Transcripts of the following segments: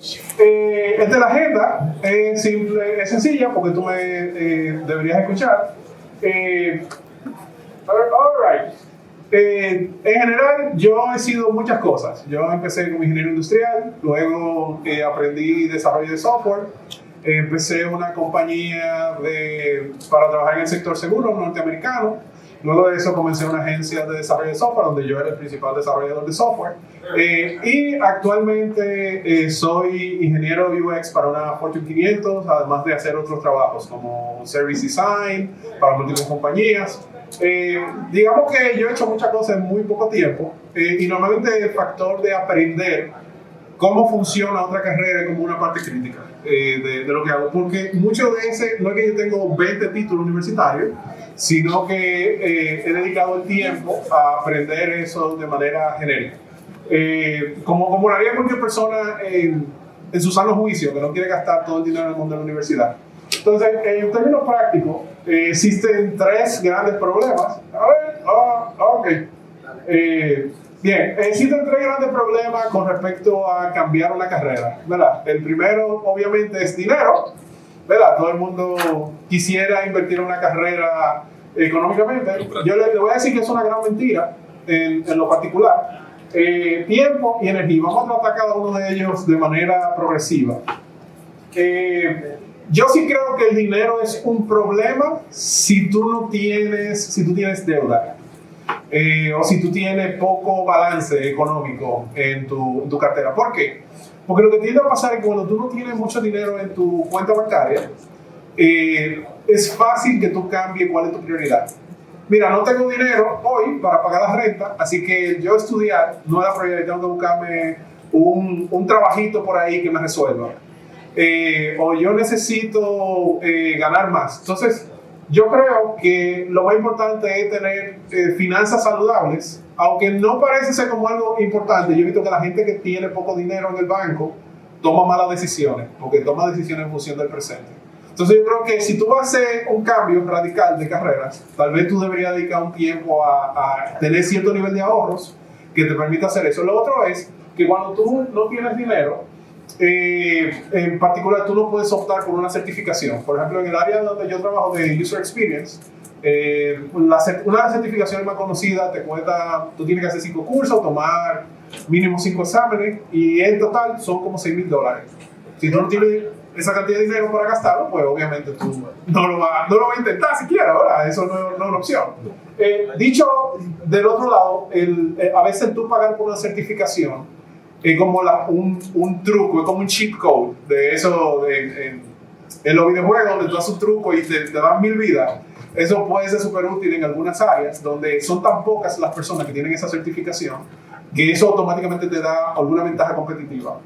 Esta es la agenda, es simple, es sencilla porque tú me deberías escuchar. All right. En general, yo he sido muchas cosas. Yo empecé como ingeniero industrial, luego aprendí desarrollo de software, empecé una compañía para trabajar en el sector seguro norteamericano. Luego de eso comencé una agencia de desarrollo de software donde yo era el principal desarrollador de software. Y actualmente soy ingeniero UX para una Fortune 500, además de hacer otros trabajos como Service Design para múltiples compañías. Digamos que yo he hecho muchas cosas en muy poco tiempo y normalmente el factor de aprender cómo funciona otra carrera es como una parte crítica de lo que hago, porque mucho de ese, no es que yo tengo 20 títulos universitarios, sino que he dedicado el tiempo a aprender eso de manera genérica. Como lo haría cualquier persona en su sano juicio, que no quiere gastar todo el dinero del mundo en la universidad. Entonces, en términos prácticos, existen tres grandes problemas. Bien, existen tres grandes problemas con respecto a cambiar una carrera, ¿verdad? El primero, obviamente, es dinero, ¿verdad? Todo el mundo quisiera invertir en una carrera económicamente. Yo le voy a decir que es una gran mentira en lo particular. Tiempo y energía. Vamos a tratar cada uno de ellos de manera progresiva. Yo sí creo que el dinero es un problema si tú tienes deuda. O si tú tienes poco balance económico en tu cartera. ¿Por qué? Porque lo que tiende a pasar es que cuando tú no tienes mucho dinero en tu cuenta bancaria, es fácil que tú cambies cuál es tu prioridad. Mira, no tengo dinero hoy para pagar la renta, así que yo estudiar no es la prioridad, tengo que buscarme un trabajito por ahí que me resuelva. O yo necesito ganar más. Entonces, yo creo que lo más importante es tener finanzas saludables, aunque no parece ser como algo importante. Yo he visto que la gente que tiene poco dinero en el banco toma malas decisiones, porque toma decisiones en función del presente. Entonces yo creo que si tú vas a hacer un cambio radical de carreras, tal vez tú deberías dedicar un tiempo a tener cierto nivel de ahorros que te permita hacer eso. Lo otro es que cuando tú no tienes dinero, en particular, tú no puedes optar por una certificación. Por ejemplo, en el área donde yo trabajo de User Experience, una de las certificaciones más conocidas te cuesta, tú tienes que hacer 5 cursos, tomar mínimo 5 exámenes y en total son como $6,000. Si tú no tienes esa cantidad de dinero para gastarlo, pues obviamente tú no lo vas a intentar siquiera, ¿verdad? Eso no es una opción. Dicho del otro lado, a veces tú pagar por una certificación es como un truco, es como un cheat code de eso en los videojuegos donde tú haces un truco y te dan 1000 vidas. Eso puede ser súper útil en algunas áreas donde son tan pocas las personas que tienen esa certificación que eso automáticamente te da alguna ventaja competitiva.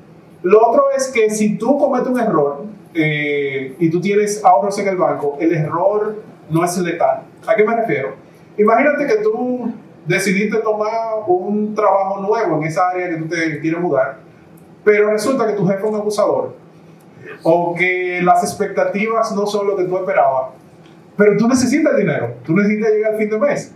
Lo otro es que si tú cometes un error y tú tienes ahorros en el banco, el error no es letal. ¿A qué me refiero? Imagínate que tú decidiste tomar un trabajo nuevo en esa área que tú te quieres mudar, pero resulta que tu jefe es un abusador o que las expectativas no son lo que tú esperabas, pero tú necesitas dinero, tú necesitas llegar al fin de mes.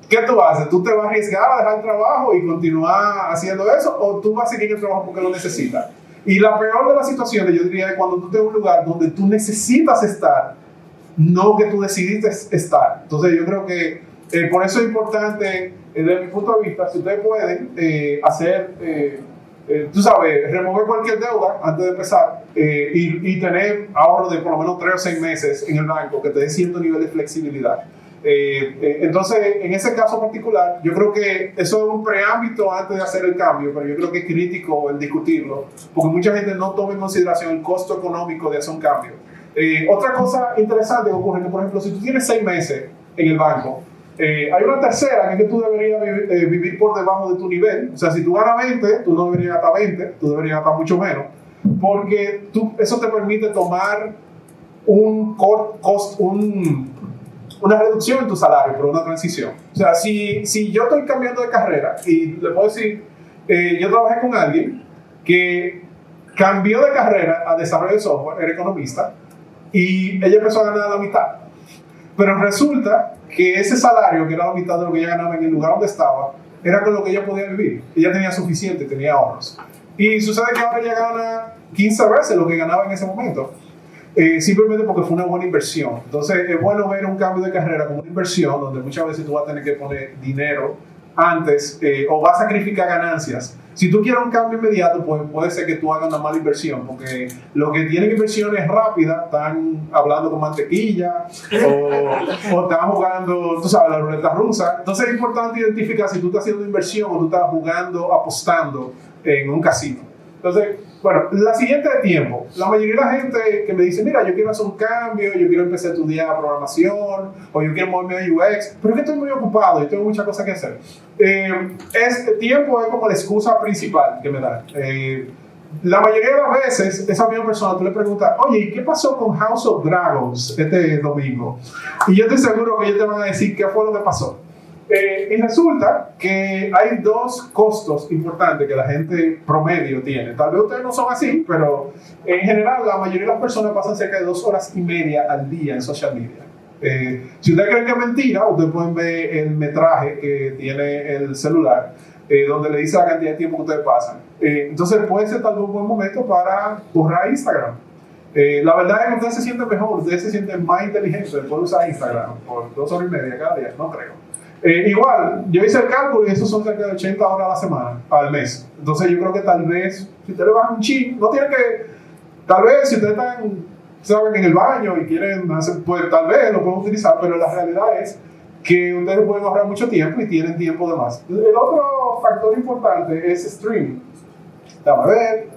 ¿Qué tú haces? ¿Tú te vas a arriesgar a dejar el trabajo y continuar haciendo eso o tú vas a seguir el trabajo porque lo necesitas? Y la peor de las situaciones, yo diría, es cuando tú estás en un lugar donde tú necesitas estar, no que tú decidiste estar. Entonces yo creo que por eso es importante, desde mi punto de vista, si ustedes pueden hacer, tú sabes, remover cualquier deuda antes de empezar y tener ahorro de por lo menos 3 o 6 meses en el banco que te dé cierto nivel de flexibilidad. Entonces, en ese caso particular, yo creo que eso es un preámbito antes de hacer el cambio, pero yo creo que es crítico el discutirlo, porque mucha gente no toma en consideración el costo económico de hacer un cambio. Otra cosa interesante que ocurre, que por ejemplo, si tú tienes 6 meses en el banco, hay una tercera, que es que tú deberías vivir por debajo de tu nivel. O sea, si tú ganas 20, tú no deberías gastar 20, tú deberías gastar mucho menos, porque eso te permite tomar una reducción en tu salario por una transición. O sea, si yo estoy cambiando de carrera, y le puedo decir, yo trabajé con alguien que cambió de carrera a desarrollo de software, era economista, y ella empezó a ganar la mitad. Pero resulta que ese salario, que era la mitad de lo que ella ganaba en el lugar donde estaba, era con lo que ella podía vivir. Ella tenía suficiente, tenía ahorros. Y sucede que ahora ya gana 15 veces lo que ganaba en ese momento. Simplemente porque fue una buena inversión. Entonces es bueno ver un cambio de carrera como una inversión donde muchas veces tú vas a tener que poner dinero antes o vas a sacrificar ganancias. Si tú quieres un cambio inmediato, pues puede ser que tú hagas una mala inversión, porque lo que tienen inversiones rápidas están hablando con mantequilla o están jugando, tú sabes, la ruleta rusa. Entonces es importante identificar si tú estás haciendo inversión o tú estás jugando, apostando en un casino. Entonces, bueno, la siguiente de tiempo. La mayoría de la gente que me dice, mira, yo quiero hacer un cambio, yo quiero empezar a estudiar programación, o yo quiero moverme a UX, pero es que estoy muy ocupado y tengo muchas cosas que hacer. Este tiempo es como la excusa principal que me dan. La mayoría de las veces, esa misma persona, tú le preguntas, oye, ¿y qué pasó con House of Dragons este domingo? Y yo estoy seguro que ellos te van a decir qué fue lo que pasó. Y resulta que hay dos costos importantes que la gente promedio tiene. Tal vez ustedes no son así, pero en general la mayoría de las personas pasan cerca de 2 horas y media al día en social media. Si ustedes creen que es mentira, ustedes pueden ver el metraje que tiene el celular, donde le dice la cantidad de tiempo que ustedes pasan. Entonces puede ser tal vez un buen momento para borrar Instagram. La verdad es que ustedes se sienten mejor, ustedes se sienten más inteligentes después de usar Instagram por 2 horas y media cada día, no creo. Igual, yo hice el cálculo y eso son cerca de 80 horas a la semana, al mes. Entonces yo creo que tal vez, si ustedes le bajan un chip, no tienen que, tal vez si ustedes están, saben, en el baño y quieren hacer, pues tal vez lo pueden utilizar, pero la realidad es que ustedes pueden ahorrar mucho tiempo y tienen tiempo de más. El otro factor importante es streaming. Déjame ver.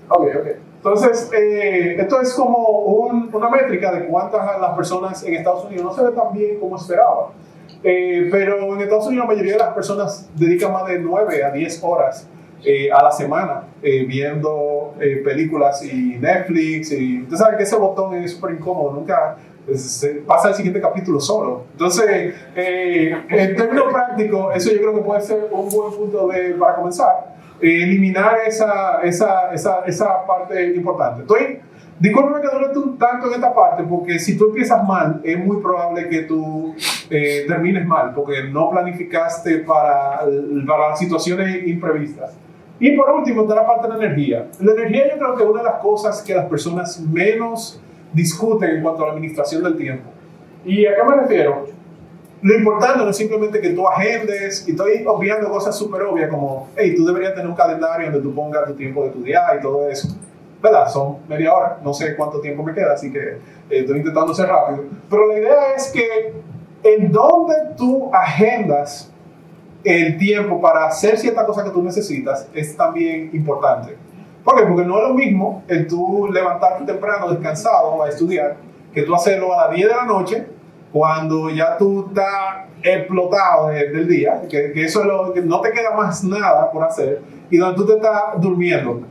Ok. Entonces, esto es como una métrica de cuántas las personas en Estados Unidos no se ve tan bien como esperaba. Pero en Estados Unidos la mayoría de las personas dedican más de 9 a 10 horas a la semana viendo películas y Netflix. Y usted sabe que ese botón es súper incómodo, nunca se pasa al siguiente capítulo solo. Entonces, en términos prácticos, eso yo creo que puede ser un buen punto para comenzar. Eliminar esa parte importante. Discúlpame que dure tanto en esta parte, porque si tú empiezas mal, es muy probable que tú termines mal, porque no planificaste para las situaciones imprevistas. Y por último, está la parte de la energía. La energía yo creo que es una de las cosas que las personas menos discuten en cuanto a la administración del tiempo. ¿Y a qué me refiero? Lo importante no es simplemente que tú agendes, y estoy obviando cosas súper obvias como, hey, tú deberías tener un calendario donde tú pongas tu tiempo de tu día y todo eso. ¿Verdad? Son media hora, no sé cuánto tiempo me queda, así que estoy intentando ser rápido. Pero la idea es que en donde tú agendas el tiempo para hacer cierta cosa que tú necesitas es también importante. ¿Por qué? Porque no es lo mismo el tú levantarte temprano, descansado, a estudiar, que tú hacerlo a las 10 de la noche, cuando ya tú estás explotado del día, que eso es lo que no te queda más nada por hacer, y donde tú te estás durmiendo.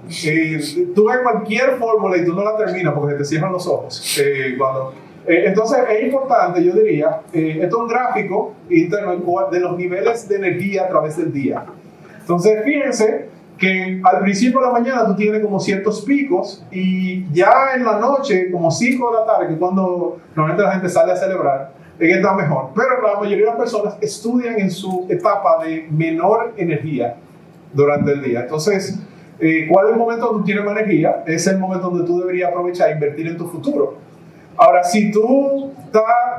Tú ves cualquier fórmula y tú no la terminas porque te cierran los ojos. Entonces es importante, yo diría, esto es un gráfico interno de los niveles de energía a través del día. Entonces fíjense que al principio de la mañana tú tienes como ciertos picos y ya en la noche, como 5 de la tarde, que es cuando normalmente la gente sale a celebrar, es que está mejor. Pero la mayoría de las personas estudian en su etapa de menor energía durante el día. Entonces, ¿cuál es el momento donde tú tienes más energía? Es el momento donde tú deberías aprovechar e invertir en tu futuro. Ahora, si tú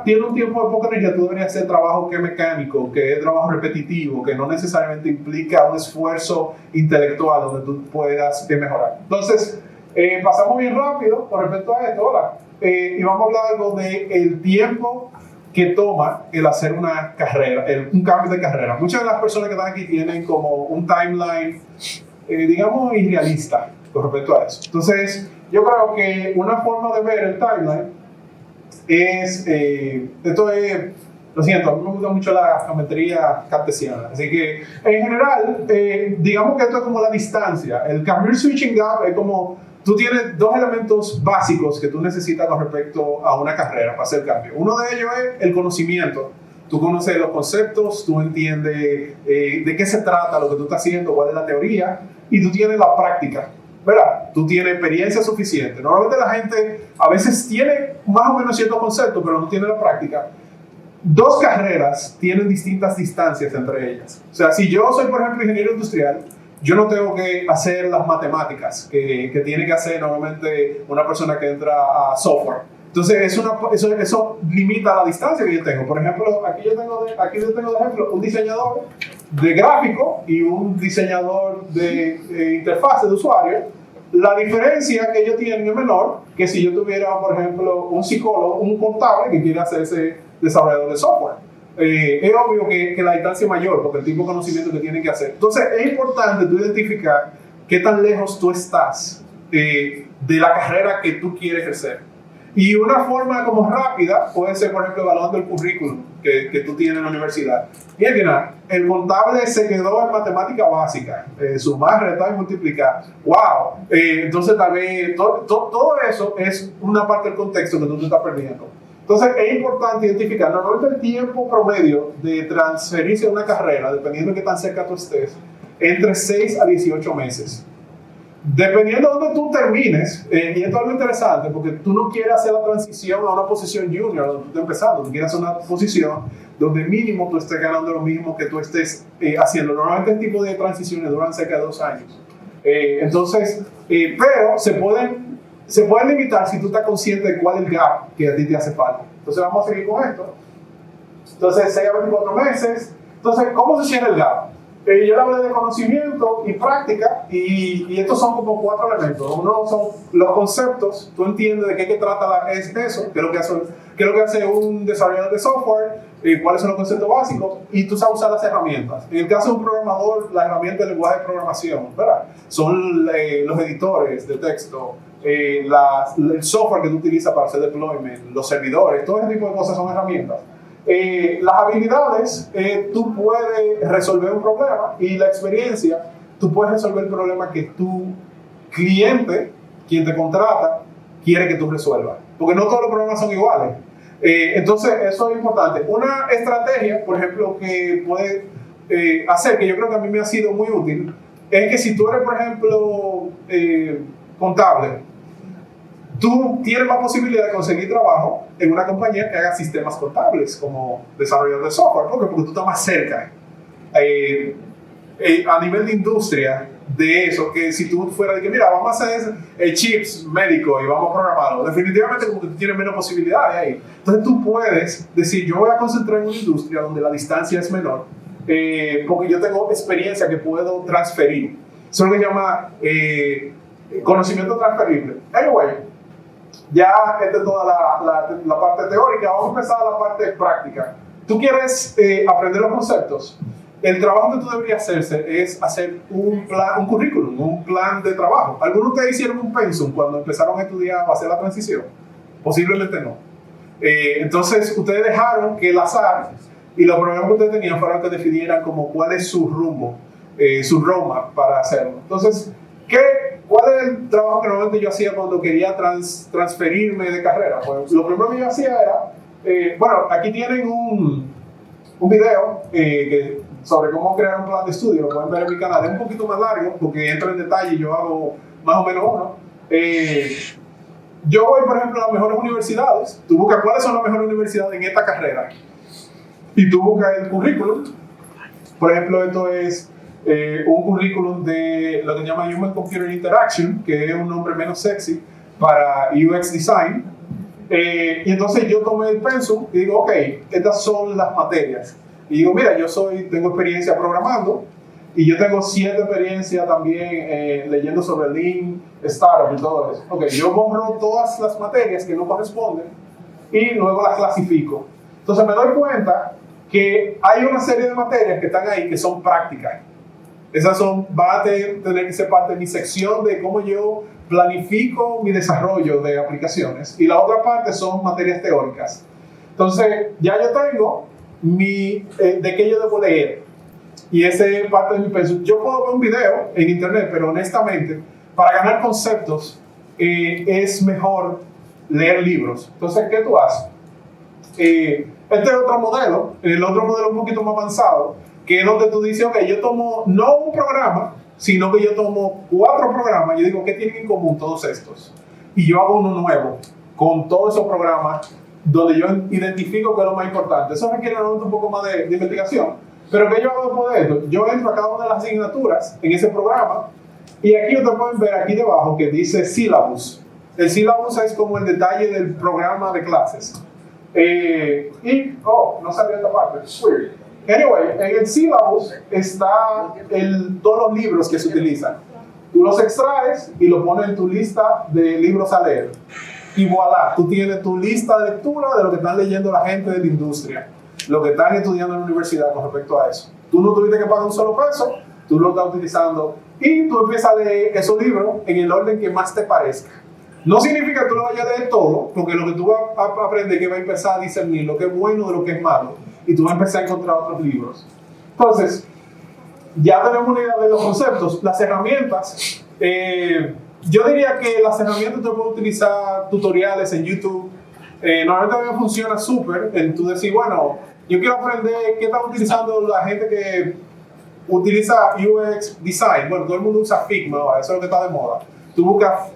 tienes un tiempo de poca energía, tú deberías hacer trabajo que es mecánico, que es trabajo repetitivo, que no necesariamente implica un esfuerzo intelectual donde tú puedas mejorar. Entonces, pasamos bien rápido con respecto a esto ahora. Y vamos a hablar algo del tiempo que toma el hacer una carrera, un cambio de carrera. Muchas de las personas que están aquí tienen como un timeline, digamos, irrealista con respecto a eso. Entonces, yo creo que una forma de ver el timeline es, lo siento, a mí me gusta mucho la geometría cartesiana, así que en general, digamos que esto es como la distancia. El career switching gap es como tú tienes 2 elementos básicos que tú necesitas con respecto a una carrera para hacer cambio. Uno de ellos es el conocimiento. Tú conoces los conceptos, tú entiendes de qué se trata lo que tú estás haciendo, cuál es la teoría, y tú tienes la práctica, ¿verdad? Tú tienes experiencia suficiente. Normalmente la gente a veces tiene más o menos ciertos conceptos, pero no tiene la práctica. 2 carreras tienen distintas distancias entre ellas. O sea, si yo soy, por ejemplo, ingeniero industrial, yo no tengo que hacer las matemáticas que tiene que hacer normalmente una persona que entra a software. Entonces, eso limita la distancia que yo tengo. Por ejemplo, aquí yo tengo de ejemplo un diseñador de gráfico y un diseñador de interfaz de usuario. La diferencia que ellos tienen es menor que si yo tuviera, por ejemplo, un psicólogo, un contable que quiere hacerse desarrollador de software. Es obvio que la distancia es mayor porque el tipo de conocimiento que tienen que hacer. Entonces, es importante tú identificar qué tan lejos tú estás de la carrera que tú quieres ejercer. Y una forma como rápida puede ser, por ejemplo, evaluando el currículum que tú tienes en la universidad. Miren, el contable se quedó en matemática básica, sumar, restar y multiplicar. ¡Wow! Entonces, tal vez todo eso es una parte del contexto que tú te estás perdiendo. Entonces, es importante identificar, normalmente el tiempo promedio de transferirse a una carrera, dependiendo de qué tan cerca tú estés, entre 6 a 18 meses. Dependiendo de donde tú termines, y esto es algo interesante, porque tú no quieres hacer la transición a una posición junior donde tú estás empezando, tú quieres hacer una posición donde mínimo tú estés ganando lo mismo que tú estés haciendo. Normalmente este tipo de transiciones duran cerca de 2 años. Pero se pueden limitar si tú estás consciente de cuál es el gap que a ti te hace falta. Entonces vamos a seguir con esto. Entonces 6 a 24 meses. Entonces, ¿cómo se cierra el gap? Yo le hablé de conocimiento y práctica, y estos son como 4 elementos. Uno son los conceptos, tú entiendes de qué trata eso, qué es lo que hace un desarrollador de software, cuáles son los conceptos básicos, y tú sabes usar las herramientas. En el caso de un programador, las herramientas del lenguaje de programación, ¿verdad? Son los editores de texto, el software que tú utilizas para hacer deployment, los servidores, todo ese tipo de cosas son herramientas. Las habilidades, tú puedes resolver un problema, y la experiencia, tú puedes resolver el problema que tu cliente, quien te contrata, quiere que tú resuelvas. Porque no todos los problemas son iguales. Entonces, eso es importante. Una estrategia, por ejemplo, que puede hacer, que yo creo que a mí me ha sido muy útil, es que si tú eres, por ejemplo, contable, tú tienes más posibilidad de conseguir trabajo en una compañía que haga sistemas contables como desarrollador de software. ¿Por qué? Porque tú estás más cerca a nivel de industria de eso, que si tú fueras de que mira, vamos a hacer chips médicos y vamos a programarlo, definitivamente como que tú tienes menos posibilidades ahí. Entonces tú puedes decir, yo voy a concentrar en una industria donde la distancia es menor, porque yo tengo experiencia que puedo transferir. Eso es lo que se llama conocimiento transferible. Anyway, ya esta es toda la parte teórica. Vamos a empezar la parte práctica. Tú quieres aprender los conceptos. El trabajo que tú deberías hacerse es hacer un currículum, un plan de trabajo. ¿Algunos de ustedes hicieron un pensum cuando empezaron a estudiar o a hacer la transición? Posiblemente no. Entonces, ustedes dejaron que el azar y los problemas que ustedes tenían fueran que definieran como cuál es su rumbo, su roadmap para hacerlo. Entonces, ¿cuál es el trabajo que normalmente yo hacía cuando quería transferirme de carrera? Pues lo primero que yo hacía era, bueno, aquí tienen un video sobre cómo crear un plan de estudio, lo pueden ver en mi canal. Es un poquito más largo porque entro en detalle y yo hago más o menos uno. Yo voy, por ejemplo, a las mejores universidades. Tú buscas cuáles son las mejores universidades en esta carrera y tú buscas el currículum. Por ejemplo, esto es un currículum de lo que se llama Human Computer Interaction, que es un nombre menos sexy para UX Design. Y entonces yo tomé el pensum y digo, ok, estas son las materias. Y digo, mira, tengo experiencia programando, y yo tengo cierta experiencia también leyendo sobre Lean Startup y todo eso. Ok, yo borro todas las materias que no corresponden y luego las clasifico. Entonces me doy cuenta que hay una serie de materias que están ahí que son prácticas. Esas van a tener que ser parte de mi sección de cómo yo planifico mi desarrollo de aplicaciones, y la otra parte son materias teóricas. Entonces, ya yo tengo de qué yo debo leer, y esa es parte de mi pensum. Yo puedo ver un video en internet, pero honestamente, para ganar conceptos, es mejor leer libros. Entonces, ¿qué tú haces? Este es otro modelo, el otro modelo un poquito más avanzado, que es donde tú dices, ok, yo tomo no un programa, sino que yo tomo 4 programas, y yo digo, ¿qué tienen en común todos estos? Y yo hago uno nuevo con todos esos programas, donde yo identifico qué es lo más importante. Eso requiere un poco más de investigación, Pero ¿qué yo hago después de esto? Yo entro a cada una de las asignaturas en ese programa y aquí ustedes pueden ver aquí debajo que dice syllabus. El syllabus es como el detalle del programa de clases. No sabía esta parte. Weird. Anyway, en el syllabus está todos los libros que se utilizan. Tú los extraes y los pones en tu lista de libros a leer. Y voilà, tú tienes tu lista de lectura de lo que están leyendo la gente de la industria, lo que están estudiando en la universidad con respecto a eso. Tú no tuviste que pagar un solo peso, tú lo estás utilizando y tú empiezas a leer esos libros en el orden que más te parezca. No significa que tú lo vayas a leer todo, porque lo que tú vas a aprender es que vas a empezar a discernir lo que es bueno de lo que es malo, y tú vas a empezar a encontrar otros libros. Entonces, ya tenemos una idea de los conceptos, las herramientas. Yo diría que las herramientas tú puedes utilizar tutoriales en YouTube. Normalmente a mí me funciona súper en tú decir, bueno, yo quiero aprender qué están utilizando la gente que utiliza UX Design. Bueno, todo el mundo usa Figma ahora, eso es lo que está de moda. Tú buscas...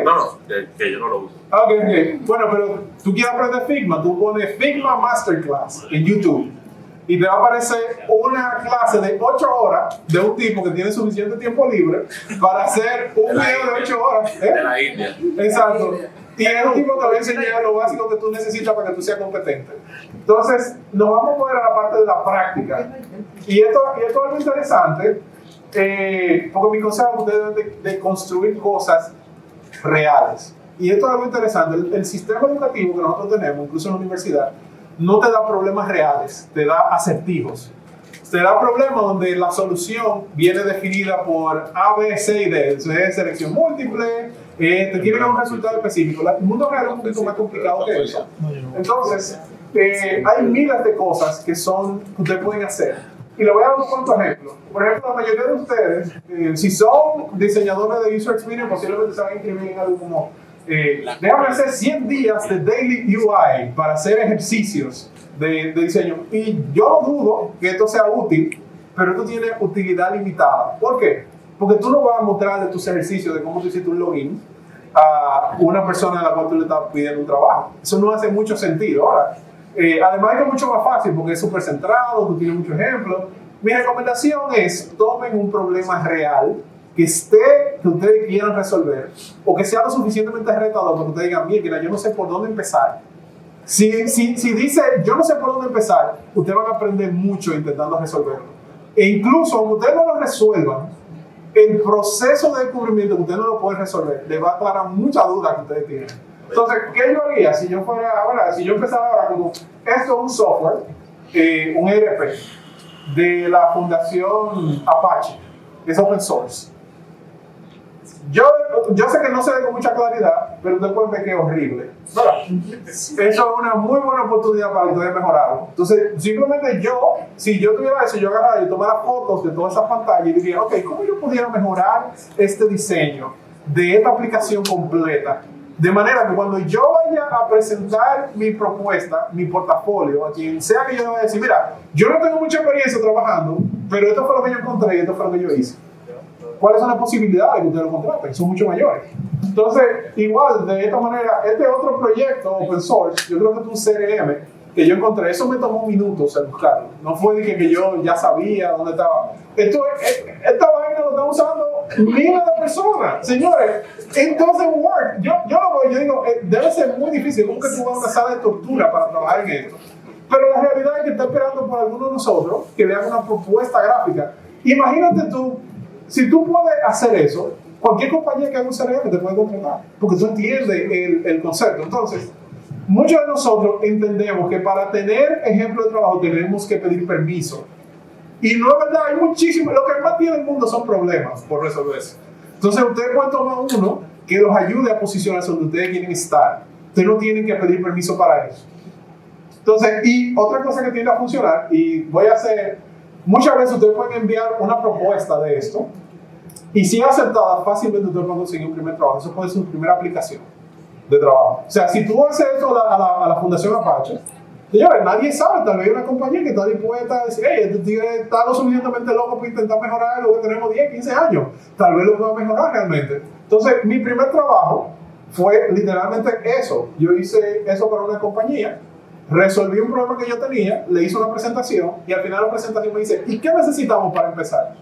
No, que yo no lo uso. Okay. Bueno, pero tú quieres aprender Figma, tú pones Figma Masterclass en YouTube y te va a aparecer una clase de 8 horas de un tipo que tiene suficiente tiempo libre para hacer un video de 8 horas. De la India. Exacto. Y es un tipo que te va a enseñar lo básico que tú necesitas para que tú seas competente. Entonces, nos vamos a poner a la parte de la práctica. Y esto es algo interesante, porque mi consejo es que ustedes deben de construir cosas reales. Y esto es algo interesante. El sistema educativo que nosotros tenemos, incluso en la universidad, no te da problemas reales, te da acertijos. Te da problemas donde la solución viene definida por A, B, C y D. Eso es selección múltiple, te tiene que dar un resultado específico. El mundo real es un poquito más complicado que eso. Entonces, hay miles de cosas que ustedes pueden hacer. Y le voy a dar un cuantos ejemplos. Por ejemplo, la mayoría de ustedes, si son diseñadores de User Experience, posiblemente se van a inscribir en algo como déjame hacer 100 días de Daily UI para hacer ejercicios de diseño. Y yo no dudo que esto sea útil, pero esto tiene utilidad limitada. ¿Por qué? Porque tú no vas a mostrarle tus ejercicios de cómo tú hiciste un login a una persona a la cual tú le estás pidiendo un trabajo. Eso no hace mucho sentido. Ahora, además es mucho más fácil porque es súper centrado, tú tienes muchos ejemplos. Mi recomendación es, tomen un problema real que ustedes quieran resolver o que sea lo suficientemente retador para que ustedes digan, mira, yo no sé por dónde empezar. Si dice, yo no sé por dónde empezar, ustedes van a aprender mucho intentando resolverlo. E incluso, aunque ustedes no lo resuelvan, el proceso de descubrimiento que ustedes no lo pueden resolver, les va a aclarar mucha duda que ustedes tienen. Entonces, ¿qué yo haría si yo empezara ahora como, esto es un software, un ERP, de la Fundación Apache, es open source. Yo sé que no se ve con mucha claridad, pero ustedes pueden ver que es horrible, ¿verdad? Eso es una muy buena oportunidad para ustedes mejorarlo. Entonces, simplemente si yo tuviera eso, yo agarraría y tomara fotos de todas esas pantallas y diría, ok, ¿cómo yo pudiera mejorar este diseño de esta aplicación completa? De manera que cuando yo vaya a presentar mi propuesta, mi portafolio, a quien sea que yo le vaya a decir, mira, yo no tengo mucha experiencia trabajando, pero esto fue lo que yo encontré y esto fue lo que yo hice. ¿Cuáles son las posibilidades de que ustedes lo contraten? Son mucho mayores. Entonces, igual, de esta manera, este otro proyecto open source, yo creo que es un CRM que yo encontré, eso me tomó minutos en buscarlo. No fue de que yo ya sabía dónde estaba. Esta vaina lo están usando miles de personas. Señores, it doesn't work. Yo digo, debe ser muy difícil. ¿Cómo que tú vas a una sala de tortura para trabajar en esto? Pero la realidad es que está esperando por alguno de nosotros que le haga una propuesta gráfica. Imagínate tú, si tú puedes hacer eso, cualquier compañía que haga un CRM te puede contratar, porque tú entiendes el concepto. Entonces, muchos de nosotros entendemos que para tener ejemplo de trabajo tenemos que pedir permiso. Y no es verdad, hay muchísimo. Lo que más tiene el mundo son problemas por resolverse. Entonces, ustedes pueden tomar uno que los ayude a posicionarse donde ustedes quieren estar. Ustedes no tienen que pedir permiso para eso. Entonces, y otra cosa que tiende a funcionar, y voy a hacer, muchas veces ustedes pueden enviar una propuesta de esto, y si es aceptada, fácilmente ustedes pueden conseguir un primer trabajo. Eso puede ser su primera aplicación de trabajo. O sea, si tú haces eso a la Fundación Apache, señores, nadie sabe, tal vez hay una compañía que está dispuesta a decir, hey, este tío está lo suficientemente loco para intentar mejorar lo que tenemos 10, 15 años. Tal vez lo pueda mejorar realmente. Entonces, mi primer trabajo fue literalmente eso. Yo hice eso para una compañía. resolví un problema que yo tenía, le hice una presentación y al final de la presentación me dice, ¿y qué necesitamos para empezar?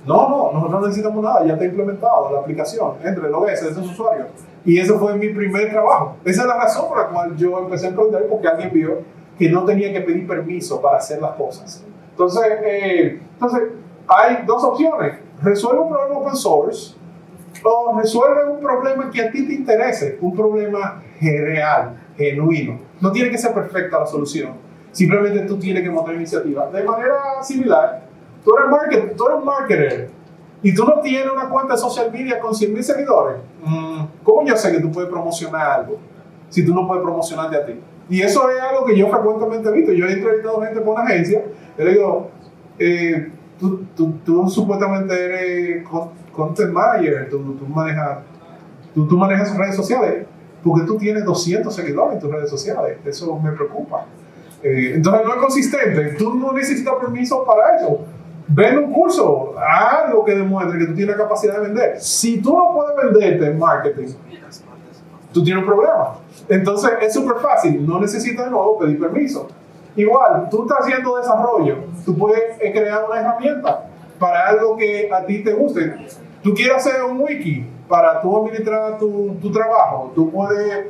No, nosotros no necesitamos nada, ya está implementado la aplicación, entre el OS de esos usuarios. Y ese fue mi primer trabajo. Esa es la razón por la cual yo empecé a emprender, porque alguien vio que no tenía que pedir permiso para hacer las cosas. Entonces hay dos opciones. Resuelve un problema open source o resuelve un problema que a ti te interese, un problema real, genuino. No tiene que ser perfecta la solución. Simplemente tú tienes que mostrar iniciativa. De manera similar, tú eres marketer y tú no tienes una cuenta de social media con 100,000 seguidores. ¿Cómo yo sé que tú puedes promocionar algo si tú no puedes promocionarte a ti? Y eso es algo que yo frecuentemente he visto. Yo he entrevistado gente por una agencia y le digo, tú supuestamente eres content manager, tú manejas redes sociales, porque tú tienes 200 seguidores en tus redes sociales. Eso me preocupa. Entonces no es consistente. Tú no necesitas permiso para eso. Vende un curso, haz algo que demuestre que tú tienes la capacidad de vender. Si tú no puedes venderte en marketing, tú tienes un problema. Entonces es súper fácil, no necesitas de nuevo pedir permiso. Igual, tú estás haciendo desarrollo, tú puedes crear una herramienta para algo que a ti te guste. Tú quieres hacer un wiki para tú administrar tu trabajo. Tú ves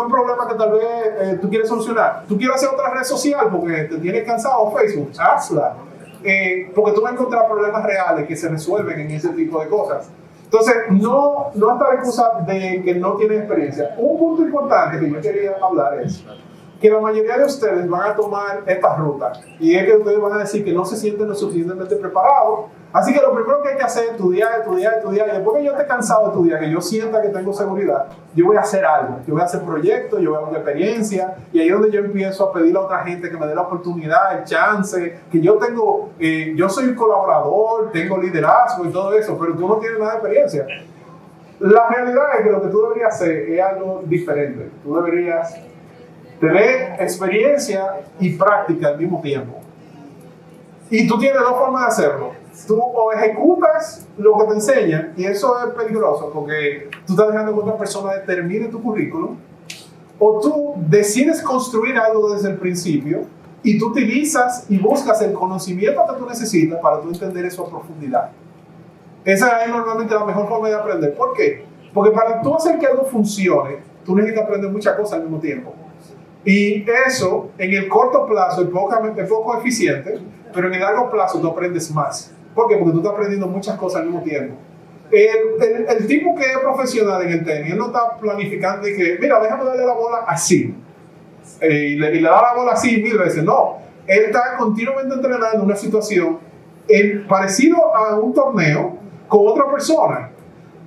un problema que tal vez tú quieres solucionar. Tú quieres hacer otra red social porque te tienes cansado, Facebook, hazla. Porque tú vas a encontrar problemas reales que se resuelven en ese tipo de cosas. Entonces, no está la excusa de que no tienes experiencia. Un punto importante que yo quería hablar es que la mayoría de ustedes van a tomar esta ruta y es que ustedes van a decir que no se sienten lo suficientemente preparados. Así que lo primero que hay que hacer es estudiar. Y después que yo esté cansado de estudiar, que yo sienta que tengo seguridad, yo voy a hacer algo. Yo voy a hacer proyectos, yo voy a hacer experiencia y ahí es donde yo empiezo a pedirle a otra gente que me dé la oportunidad, el chance, que yo soy un colaborador, tengo liderazgo y todo eso, pero tú no tienes nada de experiencia. La realidad es que lo que tú deberías hacer es algo diferente. Tú deberías tener experiencia y práctica al mismo tiempo. Y tú tienes dos formas de hacerlo. Tú o ejecutas lo que te enseñan, y eso es peligroso porque tú estás dejando que otra persona determine tu currículum, o tú decides construir algo desde el principio y tú utilizas y buscas el conocimiento que tú necesitas para tú entender eso a profundidad. Esa es normalmente la mejor forma de aprender. ¿Por qué? Porque para tú hacer que algo funcione, tú necesitas aprender muchas cosas al mismo tiempo. Y eso, en el corto plazo, es poco eficiente, pero en el largo plazo tú aprendes más. ¿Por qué? Porque tú estás aprendiendo muchas cosas al mismo tiempo. El tipo que es profesional en el tenis, él no está planificando y que, mira, déjame darle la bola así. Y le da la bola así 1000 veces. No, él está continuamente entrenando una situación parecido a un torneo con otra persona.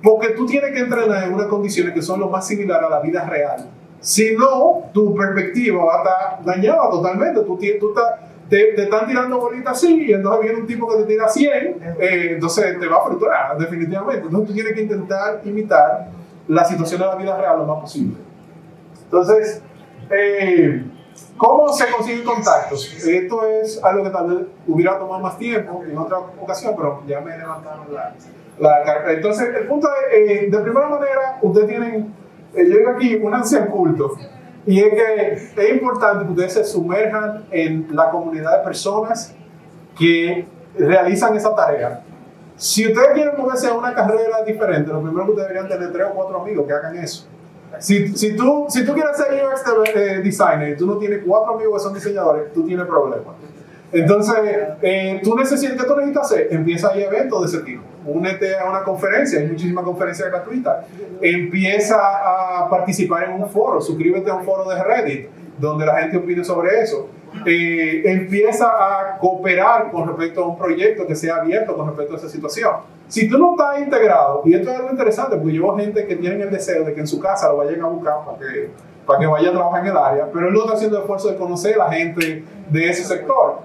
Porque tú tienes que entrenar en unas condiciones que son lo más similares a la vida real. Si no, tu perspectiva va a estar dañada totalmente. Te están tirando bolitas así y entonces viene un tipo que te tira 100, entonces te va a frustrar definitivamente. Entonces tú tienes que intentar imitar la situación de la vida real lo más posible. Entonces, ¿cómo se consiguen contactos? Esto es algo que tal vez hubiera tomado más tiempo en otra ocasión, pero ya me levantaron la carpeta. Entonces, el punto es, de primera manera, ustedes tienen, yo digo aquí, únanse al culto. Y es que es importante que ustedes se sumerjan en la comunidad de personas que realizan esa tarea. Si ustedes quieren moverse a una carrera diferente, lo primero que ustedes deberían tener 3 o 4 amigos que hagan eso. Si tú quieres ser UX designer y tú no tienes 4 amigos que son diseñadores, tú tienes problemas. Entonces, ¿qué tú necesitas hacer? Empieza a ir a eventos de ese tipo. Únete a una conferencia, hay muchísimas conferencias gratuitas. Empieza a participar en un foro, suscríbete a un foro de Reddit, donde la gente opine sobre eso. Empieza a cooperar con respecto a un proyecto que sea abierto con respecto a esa situación. Si tú no estás integrado, y esto es algo interesante, porque yo veo gente que tiene el deseo de que en su casa lo vayan a buscar para que vaya a trabajar en el área, pero él no está haciendo el esfuerzo de conocer a la gente de ese sector.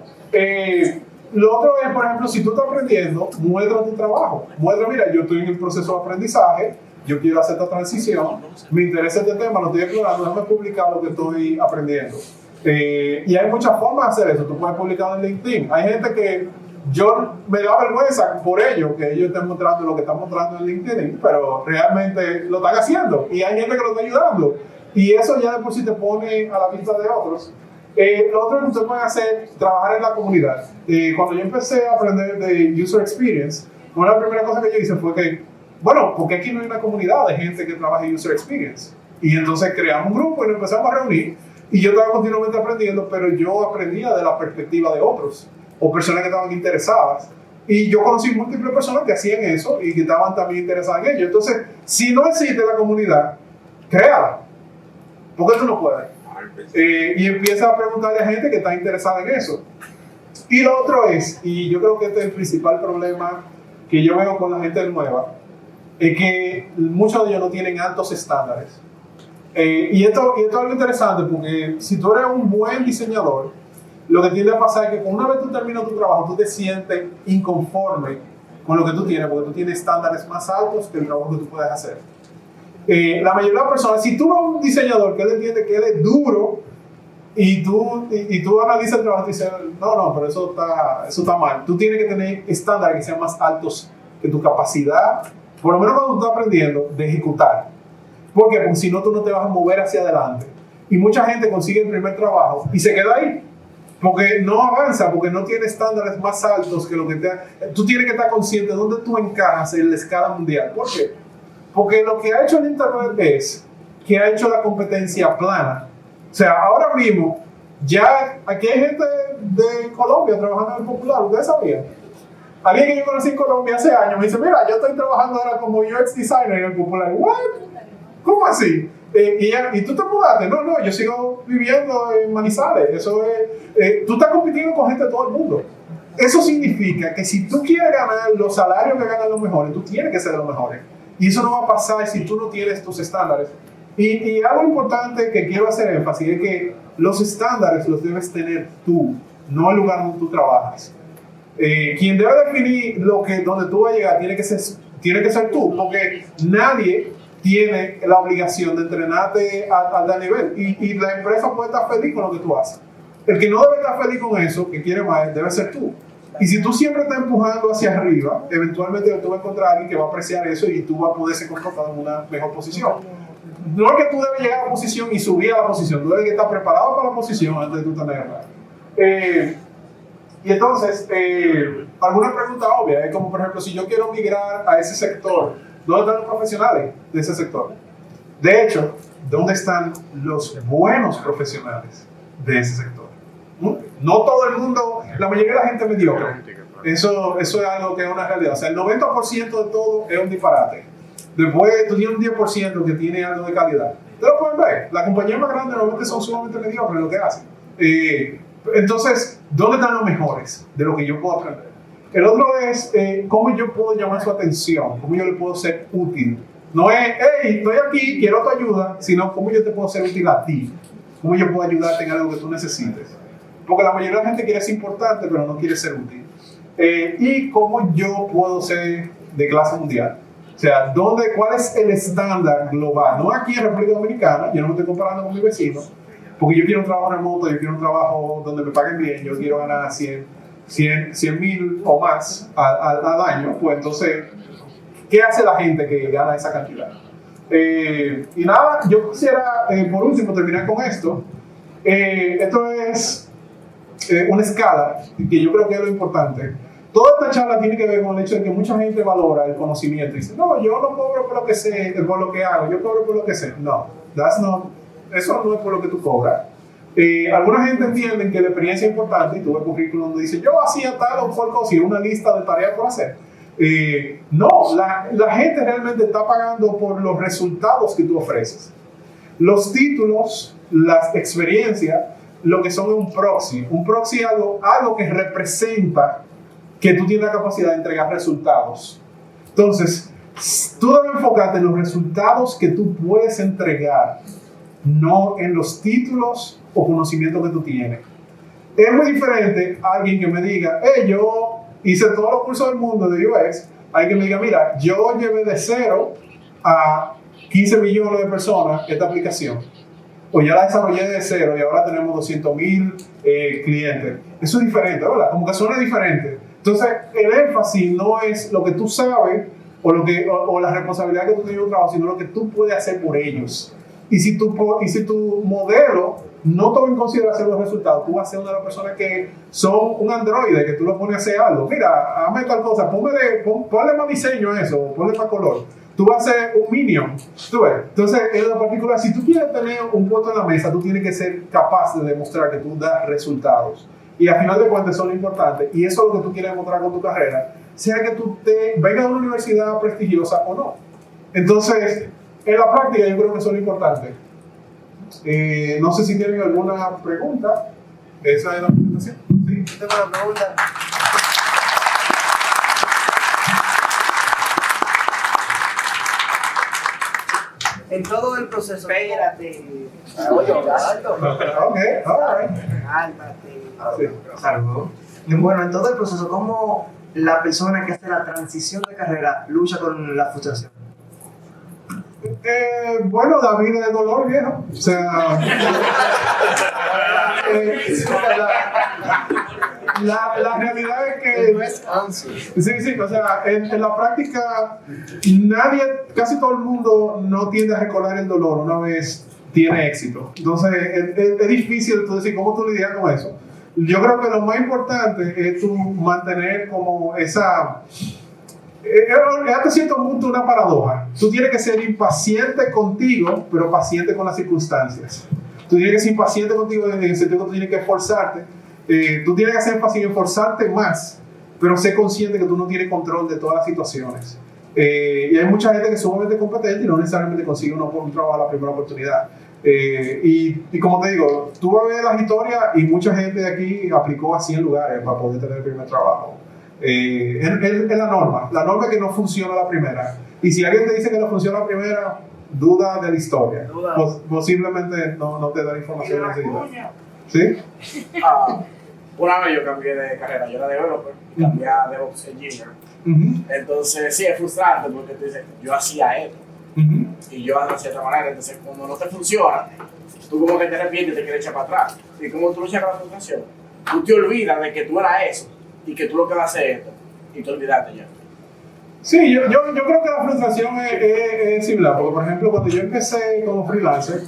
Lo otro es, por ejemplo, si tú estás aprendiendo, muestra tu trabajo. Muestra, mira, yo estoy en el proceso de aprendizaje, yo quiero hacer esta transición, me interesa este tema, lo estoy explorando, déjame publicar lo que estoy aprendiendo. Y hay muchas formas de hacer eso. Tú puedes publicar en LinkedIn. Hay gente que yo me da vergüenza por ello, que ellos estén mostrando lo que están mostrando en LinkedIn, pero realmente lo están haciendo. Y hay gente que lo está ayudando. Y eso ya de por sí te pone a la vista de otros. Lo otro que ustedes pueden hacer, trabajar en la comunidad. Cuando yo empecé a aprender de User Experience, una de las primeras cosas que yo hice fue que, bueno, porque aquí no hay una comunidad de gente que trabaja en User Experience. Y entonces creamos un grupo y nos empezamos a reunir. Y yo estaba continuamente aprendiendo, pero yo aprendía de la perspectiva de otros o personas que estaban interesadas. Y yo conocí múltiples personas que hacían eso y que estaban también interesadas en ello. Entonces, si no existe la comunidad, créala. Porque tú no puedes. Y empieza a preguntarle a gente que está interesada en eso. Y lo otro es, y yo creo que este es el principal problema que yo veo con la gente nueva, es que muchos de ellos no tienen altos estándares. Y esto es algo interesante porque si tú eres un buen diseñador, lo que tiende a pasar es que una vez tú terminas tu trabajo, tú te sientes inconforme con lo que tú tienes, porque tú tienes estándares más altos que el trabajo que tú puedes hacer. La mayoría de las personas, si tú eres un diseñador que él entiende que él es duro y tú analizas el trabajo y dices, no, pero eso está mal. Tú tienes que tener estándares que sean más altos que tu capacidad, por lo menos cuando tú estás aprendiendo, de ejecutar. ¿Por qué? Porque si no, tú no te vas a mover hacia adelante. Y mucha gente consigue el primer trabajo y se queda ahí. Porque no avanza, porque no tiene estándares más altos que lo que tú tienes que estar consciente de dónde tú encajas en la escala mundial. ¿Por qué? Porque lo que ha hecho el Internet es que ha hecho la competencia plana. O sea, ahora mismo, ya aquí hay gente de Colombia trabajando en el Popular, ¿ustedes sabían? Alguien que yo conocí en Colombia hace años me dice, mira, yo estoy trabajando ahora como UX designer en el Popular. ¿What? ¿Cómo así? ¿Y tú te mudaste? No, yo sigo viviendo en Manizales. Eso es, tú estás compitiendo con gente de todo el mundo. Eso significa que si tú quieres ganar los salarios que ganan los mejores, tú tienes que ser de los mejores. Y eso no va a pasar si tú no tienes tus estándares. Y algo importante que quiero hacer énfasis es que los estándares los debes tener tú, no el lugar donde tú trabajas. Quien debe definir donde tú vas a llegar tiene que ser tú, porque nadie tiene la obligación de entrenarte a tal nivel. Y la empresa puede estar feliz con lo que tú haces. El que no debe estar feliz con eso, que quiere más, debe ser tú. Y si tú siempre estás empujando hacia arriba, eventualmente tú vas a encontrar a alguien que va a apreciar eso y tú vas a poder ser colocado en una mejor posición. No es que tú debes llegar a la posición y subir a la posición, tú debes estar preparado para la posición antes de tú tenerla. Y entonces, alguna pregunta obvia es como, por ejemplo, si yo quiero migrar a ese sector, ¿dónde están los profesionales de ese sector? De hecho, ¿dónde están los buenos profesionales de ese sector? No todo el mundo, la mayoría de la gente es mediocre. Eso es algo que es una realidad. O sea, el 90% de todo es un disparate. Después tú tienes un 10% que tiene algo de calidad. Ustedes lo pueden ver. Las compañías más grandes normalmente son sumamente mediocres en lo que hacen. Entonces, ¿dónde están los mejores de lo que yo puedo aprender? El otro es cómo yo puedo llamar su atención, cómo yo le puedo ser útil. No es, hey, estoy aquí, quiero tu ayuda, sino cómo yo te puedo ser útil a ti. Cómo yo puedo ayudarte en algo que tú necesites. Porque la mayoría de la gente quiere ser importante, pero no quiere ser útil. Y cómo yo puedo ser de clase mundial. O sea, ¿cuál es el estándar global? No aquí en República Dominicana, yo no me estoy comparando con mi vecino, porque yo quiero un trabajo remoto, yo quiero un trabajo donde me paguen bien, yo quiero ganar 100,000 o más al año. Pues entonces, ¿qué hace la gente que gana esa cantidad? Y nada, yo quisiera, por último, terminar con esto. Esto es una escala que yo creo que es lo importante. Toda esta charla tiene que ver con el hecho de que mucha gente valora el conocimiento y dice, no, yo no cobro por lo que sé, por lo que hago, yo cobro por lo que sé. No, eso no es por lo que tú cobras. Alguna gente entiende que la experiencia es importante y tú ves el currículum donde dice, yo hacía tal o cual cosa y una lista de tareas por hacer. No, la gente realmente está pagando por los resultados que tú ofreces. Los títulos, las experiencias, lo que son un proxy. Un proxy es algo que representa que tú tienes la capacidad de entregar resultados. Entonces, tú debes enfocarte en los resultados que tú puedes entregar, no en los títulos o conocimientos que tú tienes. Es muy diferente a alguien que me diga, yo hice todos los cursos del mundo de UX, alguien que me diga, mira, yo llevé de 0 a 15 millones de personas esta aplicación. O ya la desarrollé de 0 y ahora tenemos 200,000 clientes. Eso es diferente, ¿verdad? Como que suena diferente. Entonces, el énfasis no es lo que tú sabes o la responsabilidad que tú tienes en un trabajo, sino lo que tú puedes hacer por ellos. Y si tu modelo no toma en consideración los resultados, tú vas a ser una de las personas que son un androide, que tú lo pones a hacer algo. Mira, hazme tal cosa, ponle más diseño a eso, ponle más color. Tú vas a ser un minion. ¿Tú ves? Entonces, en lo particular, si tú quieres tener un puesto en la mesa, tú tienes que ser capaz de demostrar que tú das resultados. Y al final de cuentas, eso es lo importante. Y eso es lo que tú quieres demostrar con tu carrera, sea que tú vengas de una universidad prestigiosa o no. Entonces, en la práctica, yo creo que eso es lo importante. No sé si tienen alguna pregunta. ¿Esa es la presentación? Sí. Tengo una pregunta. En todo el proceso, espérate. Oye, alto. Ok, all right. Cálmate. Sí. Bueno, en todo el proceso, ¿cómo la persona que hace la transición de carrera lucha con la frustración? Bueno, la vida es dolor, viejo. O sea, la realidad es que sí, o sea, en la práctica casi todo el mundo no tiende a recordar el dolor una vez tiene éxito. Entonces es difícil tú decir cómo tú lidias con eso. Yo creo que lo más importante es tú mantener como esa... hasta cierto punto una paradoja. Tú tienes que ser impaciente contigo, pero paciente con las circunstancias. Tú tienes que ser impaciente contigo en el sentido que tú tienes que esforzarte. Tú tienes que ser fácil esforzarte más, pero sé consciente que tú no tienes control de todas las situaciones. Y hay mucha gente que es sumamente competente y no necesariamente consigue un trabajo a la primera oportunidad. Y como te digo, tú vas a ver las historias y mucha gente de aquí aplicó a 100 lugares para poder tener el primer trabajo. Es la norma es que no funciona la primera. Y si alguien te dice que no funciona la primera, duda de la historia. Posiblemente no te da la información necesaria. ¿Sí? Una vez yo cambié de carrera, yo era developer y cambié a DevOps Engineer. Entonces sí, es frustrante porque tú dices, yo hacía esto y yo hacía de otra manera. Entonces cuando no te funciona, tú como que te arrepientes y te quieres echar para atrás. Y como tú luchas con la frustración, tú te olvidas de que tú eras eso y que tú lo que vas a hacer es esto y te olvidaste ya. Sí, yo creo que la frustración es similar, porque por ejemplo cuando yo empecé como freelancer,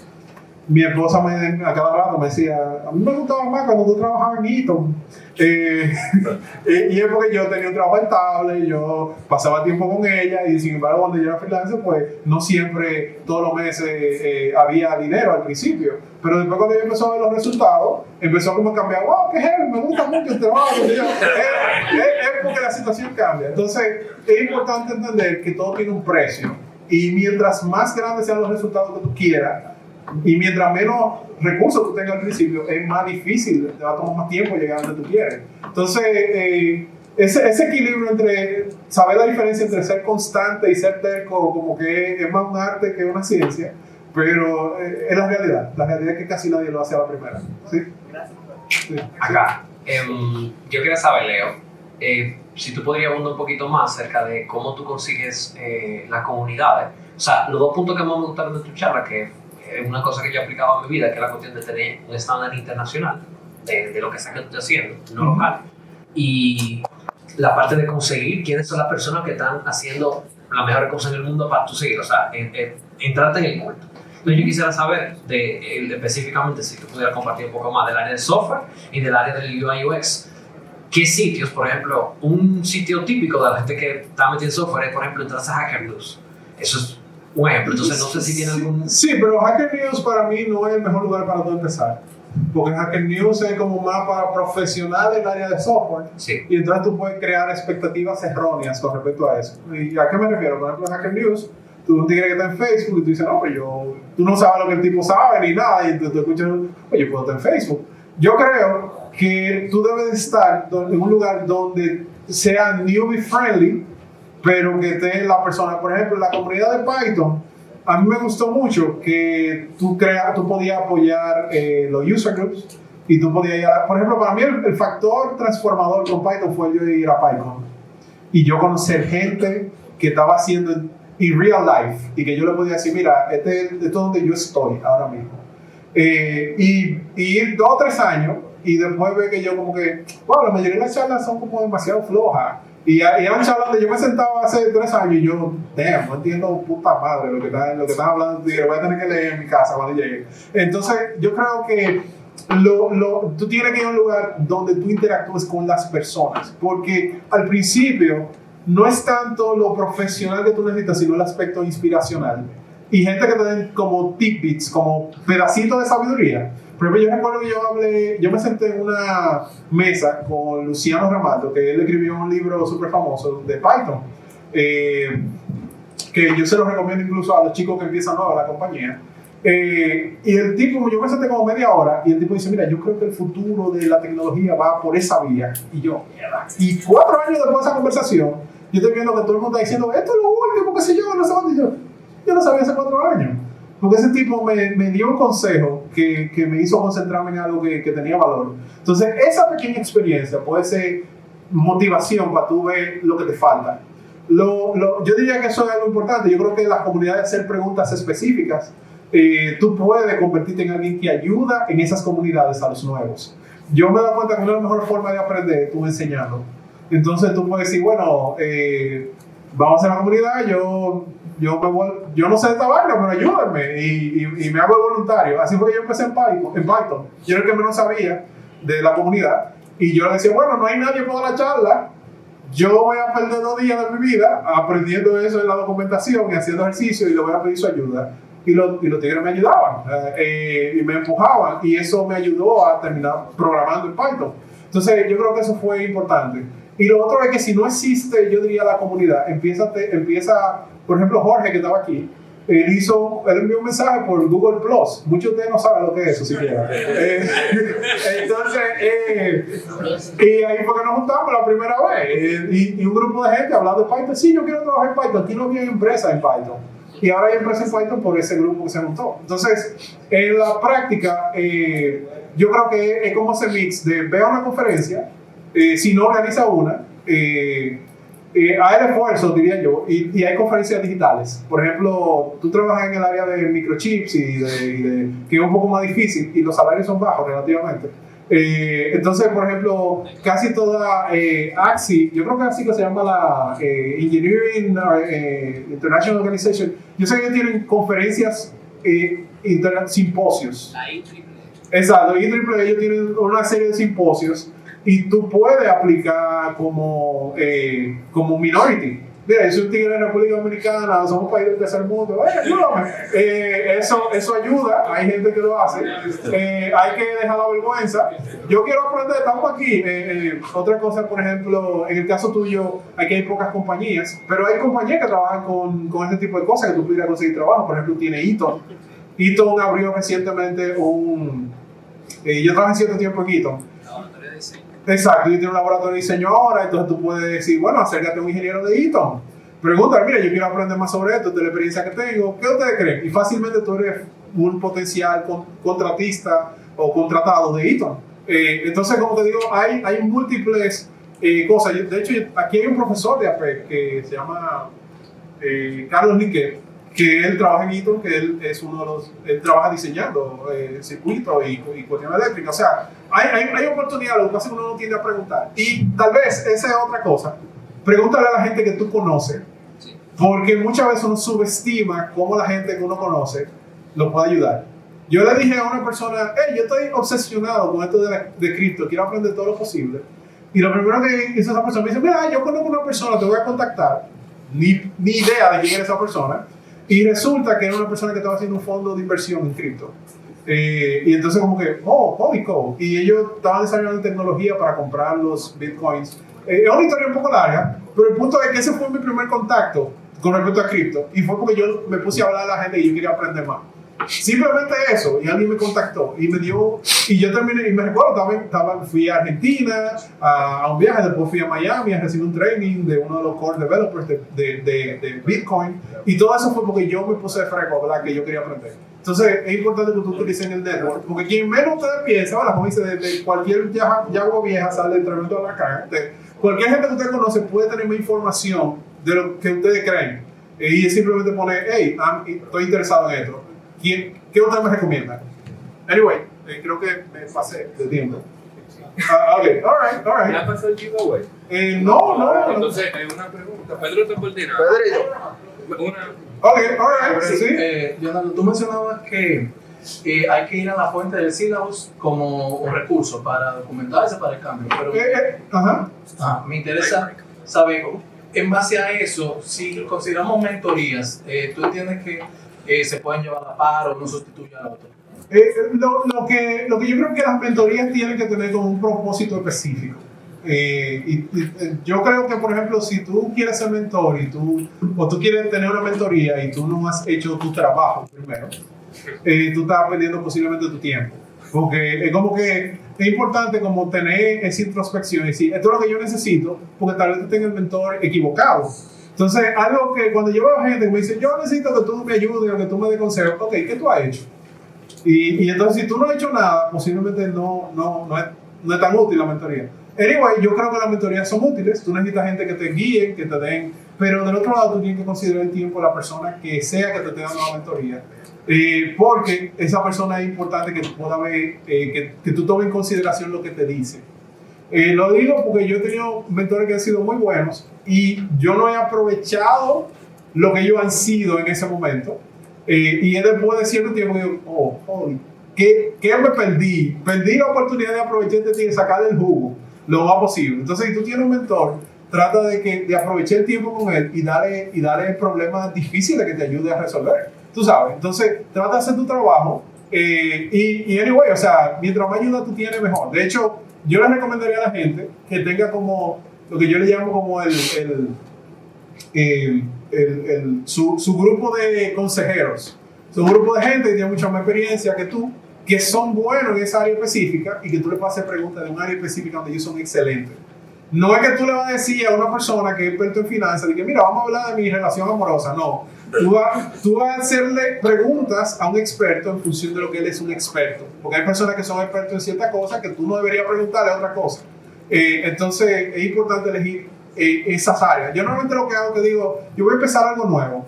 mi esposa a cada rato me decía, a mí me gustaba más cuando tú trabajabas en Eaton. Y es porque yo tenía un trabajo estable, y yo pasaba tiempo con ella, y sin embargo cuando yo era freelancer, pues no siempre todos los meses había dinero al principio. Pero después cuando yo empezó a ver los resultados, empezó como a cambiar, wow, qué heavy, me gusta mucho el trabajo. Es porque la situación cambia. Entonces es importante entender que todo tiene un precio. Y mientras más grandes sean los resultados que tú quieras, y mientras menos recursos tú tengas al principio, es más difícil, te va a tomar más tiempo llegar a donde tú quieres. Entonces, ese equilibrio entre saber la diferencia entre ser constante y ser terco, como que es más un arte que una ciencia, pero es la realidad. La realidad es que casi nadie lo hace a la primera. ¿Sí? Sí. Acá, yo quería saber, Leo, si tú podrías abundar un poquito más acerca de cómo tú consigues las comunidades. O sea, los dos puntos que más me gustaron de tu charla, que es una cosa que yo he aplicado a mi vida, que es la cuestión de tener un estándar internacional de lo que sea que tú estés haciendo, no local. Y la parte de conseguir quiénes son las personas que están haciendo las mejores cosas en el mundo para tú seguir, o sea, entrarte en el culto. Entonces yo quisiera saber específicamente, si tú pudieras compartir un poco más del área de software y del área del UI UX. ¿Qué sitios, por ejemplo, un sitio típico de la gente que está metida en software es, por ejemplo, entras a Hacker News? Eso es un ejemplo. Entonces no sé si tiene algún... Sí, pero Hacker News para mí no es el mejor lugar para tú empezar. Porque Hacker News es como más para profesionales del área de software. Sí. Y entonces tú puedes crear expectativas erróneas con respecto a eso. ¿Y a qué me refiero? Por ejemplo, en Hacker News, tú un tigre que está en Facebook y tú dices, no, pues tú no sabes lo que el tipo sabe ni nada. Y entonces tú escuchas, oye, yo puedo estar en Facebook. Yo creo que tú debes estar en un lugar donde sea newbie friendly, pero que esté la persona. Por ejemplo, en la comunidad de Python, a mí me gustó mucho que tú podías apoyar los user groups y tú podías ir por ejemplo, para mí el factor transformador con Python fue yo ir a PyCon y yo conocer gente que estaba haciendo en real life y que yo le podía decir, mira, esto es donde yo estoy ahora mismo. Y ir 2 o 3 años y después ver que yo como que, wow, la mayoría de las charlas son como demasiado flojas. Y eran charlas donde yo me sentaba hace 3 años y yo, damn, no entiendo puta madre lo que están hablando, y lo voy a tener que leer en mi casa cuando llegue. Entonces, yo creo que tú tienes que ir a un lugar donde tú interactúes con las personas, porque al principio no es tanto lo profesional que tú necesitas, sino el aspecto inspiracional. Y gente que te den como tidbits, como pedacitos de sabiduría. Por ejemplo, yo recuerdo que yo me senté en una mesa con Luciano Ramato, que él escribió un libro súper famoso de Python, que yo se lo recomiendo incluso a los chicos que empiezan nuevos a la compañía. Y el tipo, yo me senté como media hora, y el tipo dice, mira, yo creo que el futuro de la tecnología va por esa vía. Y yo, mierda. Y 4 años después de esa conversación, yo estoy viendo que todo el mundo está diciendo, esto es lo último, qué sé yo, no sé dónde. Yo no sabía hace 4 años. Porque ese tipo me dio un consejo que me hizo concentrarme en algo que tenía valor. Entonces, esa pequeña experiencia puede ser motivación para tú ver lo que te falta. Yo diría que eso es algo importante. Yo creo que las comunidades hacer preguntas específicas, tú puedes convertirte en alguien que ayuda en esas comunidades a los nuevos. Yo me he dado cuenta que una de las mejores formas de aprender es tú enseñando. Entonces, tú puedes decir, bueno, vamos a hacer la comunidad, yo no sé de esta vaina, pero ayúdenme y me hago el voluntario. Así fue que yo empecé en Python. Yo era el que menos sabía de la comunidad y yo le decía, bueno, no hay nadie para la charla, yo voy a perder 2 días de mi vida aprendiendo eso en la documentación y haciendo ejercicio y le voy a pedir su ayuda. Y los tigres me ayudaban y me empujaban y eso me ayudó a terminar programando en Python. Entonces yo creo que eso fue importante. Y lo otro es que si no existe, yo diría, la comunidad, empieza, por ejemplo, Jorge, que estaba aquí, él envió un mensaje por Google Plus. Muchos de ustedes no saben lo que es eso siquiera. Entonces, y ahí fue que nos juntamos la primera vez. Y un grupo de gente hablando de Python. Sí, yo quiero trabajar en Python. Aquí no había empresa en Python. Y ahora hay empresa en Python por ese grupo que se juntó. Entonces, en la práctica, yo creo que es como ese mix de ve a una conferencia, si no organiza una, hay esfuerzo, diría yo, y hay conferencias digitales. Por ejemplo, tú trabajas en el área de microchips que es un poco más difícil y los salarios son bajos relativamente. Entonces, por ejemplo, casi toda AXI, yo creo que así que se llama la Engineering International Organization, yo sé que tienen conferencias, simposios. La IEEE. Exacto, IEEE, ellos tienen una serie de simposios y tú puedes aplicar como minority. Mira, yo soy un tigre de la República Dominicana, somos un país del tercer mundo, ayúdame. Eso ayuda, hay gente que lo hace. Hay que dejar la vergüenza. Yo quiero aprender, estamos aquí. Otra cosa, por ejemplo, en el caso tuyo, aquí hay pocas compañías, pero hay compañías que trabajan con este tipo de cosas que tú pudieras conseguir trabajo. Por ejemplo, tiene Eaton. Eaton abrió recientemente yo trabajé cierto tiempo en Eaton. Exacto, y tiene un laboratorio de diseño ahora, entonces tú puedes decir, bueno, acércate a un ingeniero de Eaton. Pregúntale, mira, yo quiero aprender más sobre esto, de la experiencia que tengo, ¿qué ustedes creen? Y fácilmente tú eres un potencial contratista o contratado de Eaton. Entonces, como te digo, hay múltiples cosas. De hecho, aquí hay un profesor de AP que se llama Carlos Niquet, que él trabaja en Eaton, que él es él trabaja diseñando circuitos y cuestiones eléctricas. O sea, hay oportunidades, lo que pasa es que uno no tiende a preguntar. Y tal vez esa es otra cosa. Pregúntale a la gente que tú conoces, porque muchas veces uno subestima cómo la gente que uno conoce lo puede ayudar. Yo le dije a una persona, yo estoy obsesionado con esto de cripto, quiero aprender todo lo posible. Y lo primero que hizo esa persona me dice, mira, yo conozco una persona, te voy a contactar. Ni idea de quién era esa persona. Y resulta que era una persona que estaba haciendo un fondo de inversión en cripto. Y entonces como que, holy cow. Y ellos estaban desarrollando tecnología para comprar los bitcoins. Es una historia un poco larga, pero el punto es que ese fue mi primer contacto con respecto a cripto. Y fue porque yo me puse a hablar a la gente y yo quería aprender más. Simplemente eso, y alguien me contactó y me dio, y yo terminé, y me recuerdo, fui a Argentina a un viaje, después fui a Miami a recibir un training de uno de los core developers de Bitcoin, y todo eso fue porque yo me puse de fresco, ¿verdad? Que yo quería aprender. Entonces es importante que tú utilices el network, porque quien menos ustedes piensa, ¿verdad? Como dice, de cualquier yagua vieja sale el tremendo de la cara. Cualquier gente que usted conoce puede tener más información de lo que ustedes creen, y es simplemente poner, hey, estoy interesado en esto. ¿Qué ustedes me recomiendan? Anyway, creo que me pasé de tiempo. Ok, alright. ¿Ya pasó el giveaway? No. Entonces, hay una pregunta. Pedro te coordina. Pedrito. Una. Ok, alright, sí. Jonathan, tú mencionabas que hay que ir a la fuente del sílabus como un recurso para documentarse para el cambio. Pero me interesa saber, en base a eso, si consideramos mentorías, ¿tú entiendes que se pueden llevar a la par o no sustituye al otro? Lo que yo creo que las mentorías tienen que tener como un propósito específico. Yo creo que, por ejemplo, si tú quieres ser mentor o tú quieres tener una mentoría y tú no has hecho tu trabajo primero, tú estás perdiendo posiblemente tu tiempo. Porque es como que es importante como tener esa introspección y decir, esto es lo que yo necesito, porque tal vez tú tengas el mentor equivocado. Entonces, algo que cuando yo veo gente que me dice, yo necesito que tú me ayudes o que tú me des consejos, ok, ¿qué tú has hecho? Y entonces, si tú no has hecho nada, posiblemente no es tan útil la mentoría. Anyway, yo creo que las mentorías son útiles. Tú necesitas gente que te guíe, que te den. Pero del otro lado, tú tienes que considerar el tiempo de la persona que sea que te esté dando la mentoría. Porque esa persona es importante que tú puedas ver, que tú tomes en consideración lo que te dice. Lo digo porque yo he tenido mentores que han sido muy buenos y yo no he aprovechado lo que ellos han sido en ese momento. Y es después de cierto tiempo que digo, ¿qué me perdí? Perdí la oportunidad de aprovechar de ti y sacar el jugo lo más posible. Entonces, si tú tienes un mentor, trata de aprovechar el tiempo con él y darle problemas difíciles que te ayude a resolver. Tú sabes, entonces trata de hacer tu trabajo y anyway, o sea, mientras más ayuda tú tienes, mejor. De hecho, yo les recomendaría a la gente que tenga como lo que yo le llamo como su grupo de consejeros, su grupo de gente que tiene mucha más experiencia que tú, que son buenos en esa área específica y que tú le puedas hacer preguntas de un área específica donde ellos son excelentes. No es que tú le vas a decir a una persona que es experto en finanzas, de que mira, vamos a hablar de mi relación amorosa. No, tú vas a hacerle preguntas a un experto en función de lo que él es un experto. Porque hay personas que son expertos en ciertas cosas que tú no deberías preguntarle a otra cosa. Entonces es importante elegir esas áreas. Yo normalmente lo que hago es que digo, yo voy a empezar algo nuevo.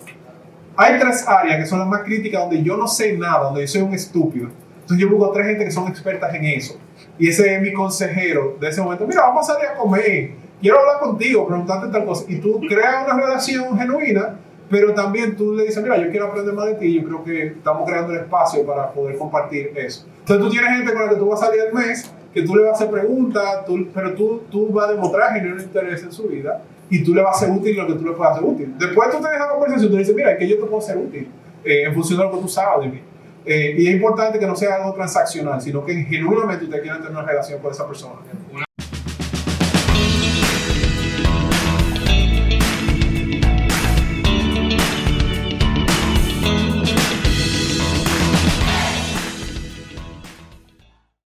Hay 3 áreas que son las más críticas donde yo no sé nada, donde yo soy un estúpido. Entonces yo busco 3 gente que son expertas en eso. Y ese es mi consejero de ese momento. Mira, vamos a salir a comer. Quiero hablar contigo, preguntarte tal cosa. Y tú creas una relación genuina, pero también tú le dices, mira, yo quiero aprender más de ti. Yo creo que estamos creando el espacio para poder compartir eso. Entonces tú tienes gente con la que tú vas a salir al mes, que tú le vas a hacer preguntas, pero tú vas a demostrar genuino interés en su vida y tú le vas a ser útil lo que tú le puedas hacer útil. Después tú tienes la conversación, tú le dices, mira, es que yo te puedo ser útil en función de lo que tú sabes de mí. Y es importante que no sea algo transaccional, sino que genuinamente usted quiera tener una relación con esa persona.